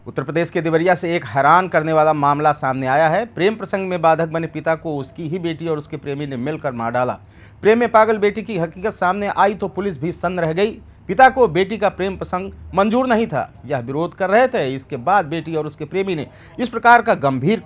उत्तर प्रदेश के देवरिया से एक हैरान करने वाला मामला सामने आया है। प्रेम प्रसंग में बाधक बने पिता को उसकी ही बेटी और उसके प्रेमी ने मिलकर मार डाला। प्रेम में पागल बेटी की हकीकत सामने आई तो पुलिस भी सन्न रह गई। पिता को बेटी का प्रेम प्रसंग मंजूर नहीं था, यह विरोध कर रहे थे। इसके बाद बेटी और उसके प्रेमी ने इस प्रकार का गंभीर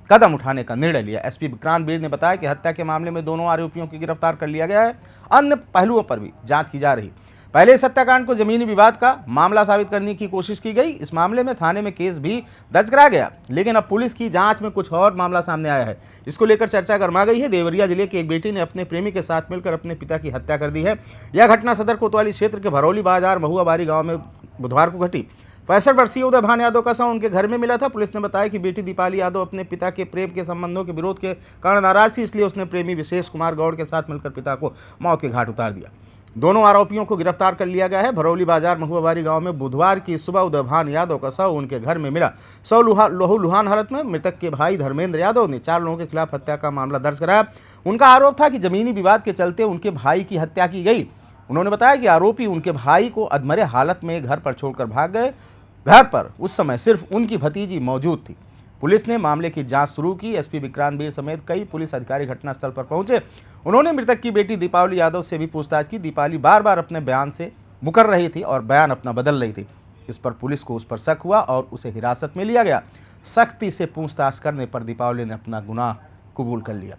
कदम उठाने का निर्णय लिया। एसपी विक्रांत बीर ने बताया कि हत्या के मामले में दोनों आरोपियों को गिरफ्तार कर लिया गया है। अन्य पहलुओं पर भी जांच की जा रही। पहले इस हत्याकांड को जमीनी विवाद का मामला साबित करने की कोशिश की गई। इस मामले में थाने में केस भी दर्ज कराया गया, लेकिन अब पुलिस की जांच में कुछ और मामला सामने आया है। इसको लेकर चर्चा गरमा गई है। देवरिया जिले की एक बेटी ने अपने प्रेमी के साथ मिलकर अपने पिता की हत्या कर दी है। यह घटना सदर कोतवाली क्षेत्र के भरौली बाजार महुआबारी गाँव में बुधवार को घटी। 65 वर्षीय उदय भान यादव का शव उनके घर में मिला था। पुलिस ने बताया कि बेटी दीपाली यादव अपने पिता के प्रेम के संबंधों के विरोध के कारण नाराज थी, इसलिए उसने प्रेमी विशेष कुमार गौड़ के साथ मिलकर पिता को मौत के घाट उतार दिया। दोनों आरोपियों को गिरफ्तार कर लिया गया है। भरौली बाजार महुआबारी गांव में बुधवार की सुबह उदय भान यादव का शव उनके घर में मिला। शव लहूलुहान हालत में। मृतक के भाई धर्मेंद्र यादव ने 4 लोगों के खिलाफ हत्या का मामला दर्ज कराया। उनका आरोप था कि जमीनी विवाद के चलते उनके भाई की हत्या की गई। उन्होंने बताया कि आरोपी उनके भाई को अधमरे हालत में घर पर छोड़कर भाग गए। घर पर उस समय सिर्फ उनकी भतीजी मौजूद थी। पुलिस ने मामले की जांच शुरू की। एसपी विक्रांत बीर समेत कई पुलिस अधिकारी घटनास्थल पर पहुंचे। उन्होंने मृतक की बेटी दीपावली यादव से भी पूछताछ की। दीपाली बार बार अपने बयान से मुकर रही थी और बयान अपना बदल रही थी। इस पर पुलिस को उस पर शक हुआ और उसे हिरासत में लिया गया। सख्ती से पूछताछ करने पर दीपावली ने अपना गुनाह कबूल कर लिया।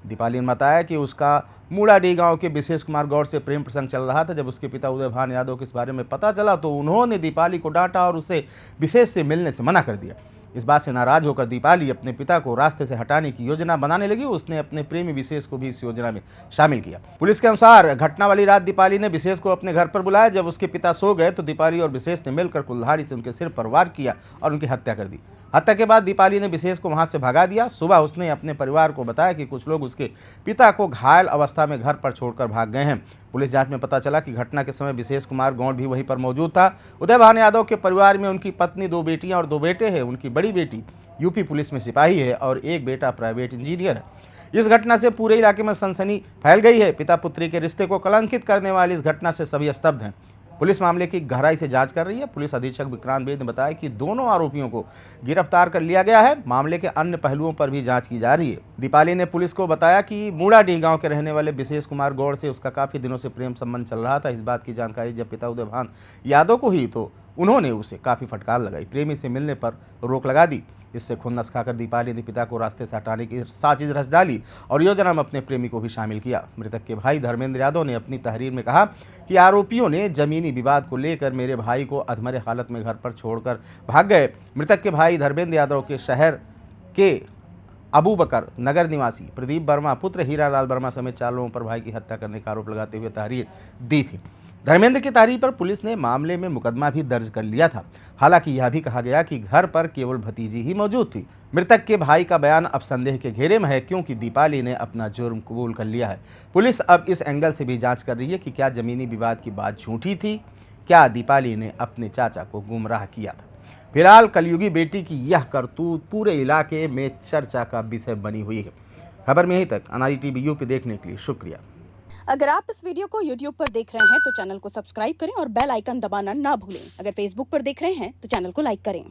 दीपाली ने बताया कि उसका मूड़ाडीह गांव के विशेष कुमार गौड़ से प्रेम प्रसंग चल रहा था। जब उसके पिता उदय भान यादव के इस बारे में पता चला तो उन्होंने दीपाली को डांटा और उसे विशेष से मिलने से मना कर दिया। इस बात से नाराज होकर दीपाली अपने पिता को रास्ते से हटाने की योजना बनाने लगी। उसने अपने प्रेमी विशेष को भी इस योजना में शामिल किया। पुलिस के अनुसार घटना वाली रात दीपाली ने विशेष को अपने घर पर बुलाया। जब उसके पिता सो गए तो दीपाली और विशेष ने मिलकर कुल्हाड़ी से उनके सिर पर वार किया और उनकी हत्या कर दी। हत्या के बाद दीपाली ने विशेष को वहां से भगा दिया। सुबह उसने अपने परिवार को बताया कि कुछ लोग उसके पिता को घायल अवस्था में घर पर छोड़कर भाग गए हैं। पुलिस जांच में पता चला कि घटना के समय विशेष कुमार गौड़ भी वहीं पर मौजूद था। उदय भान यादव के परिवार में उनकी पत्नी, 2 बेटियां और 2 बेटे हैं। उनकी बड़ी बेटी यूपी पुलिस में सिपाही है और एक बेटा प्राइवेट इंजीनियर है। इस घटना से पूरे इलाके में सनसनी फैल गई है। पिता पुत्री के रिश्ते को कलंकित करने वाली इस घटना से सभी स्तब्ध हैं। पुलिस मामले की गहराई से जांच कर रही है। पुलिस अधीक्षक विक्रांत बीर ने बताया कि दोनों आरोपियों को गिरफ्तार कर लिया गया है। मामले के अन्य पहलुओं पर भी जांच की जा रही है। दीपाली ने पुलिस को बताया कि मूड़ाडीह गांव के रहने वाले विशेष कुमार गौड़ से उसका काफी दिनों से प्रेम संबंध चल रहा था। इस बात की जानकारी जब पिता उदय भान यादव को हुई तो उन्होंने उसे काफी फटकार लगाई। प्रेमी से मिलने पर रोक लगा दी। इससे खुन्नस खाकर दीपाली ने पिता को रास्ते से हटाने की साजिश रच डाली और योजना में अपने प्रेमी को भी शामिल किया। मृतक के भाई धर्मेंद्र यादव ने अपनी तहरीर में कहा कि आरोपियों ने जमीनी विवाद को लेकर मेरे भाई को अधमरे हालत में घर पर छोड़कर भाग गए। मृतक के भाई धर्मेंद्र यादव के शहर के अबूबकर नगर निवासी प्रदीप वर्मा पुत्र हीरालाल वर्मा समेत 4 लोगों पर भाई की हत्या करने का आरोप लगाते हुए तहरीर दी थी। धर्मेंद्र की तहरीर पर पुलिस ने मामले में मुकदमा भी दर्ज कर लिया था। हालांकि यह भी कहा गया कि घर पर केवल भतीजी ही मौजूद थी। मृतक के भाई का बयान अब संदेह के घेरे में है, क्योंकि दीपाली ने अपना जुर्म कबूल कर लिया है। पुलिस अब इस एंगल से भी जांच कर रही है कि क्या जमीनी विवाद की बात झूठी थी, क्या दीपाली ने अपने चाचा को गुमराह किया था। फिलहाल कलयुगी बेटी की यह करतूत पूरे इलाके में चर्चा का विषय बनी हुई है। खबर में यहीं तक। अनारी टीवी यूपी देखने के लिए शुक्रिया। अगर आप इस वीडियो को YouTube पर देख रहे हैं तो चैनल को सब्सक्राइब करें और बेल आइकन दबाना ना भूलें। अगर Facebook पर देख रहे हैं तो चैनल को लाइक करें।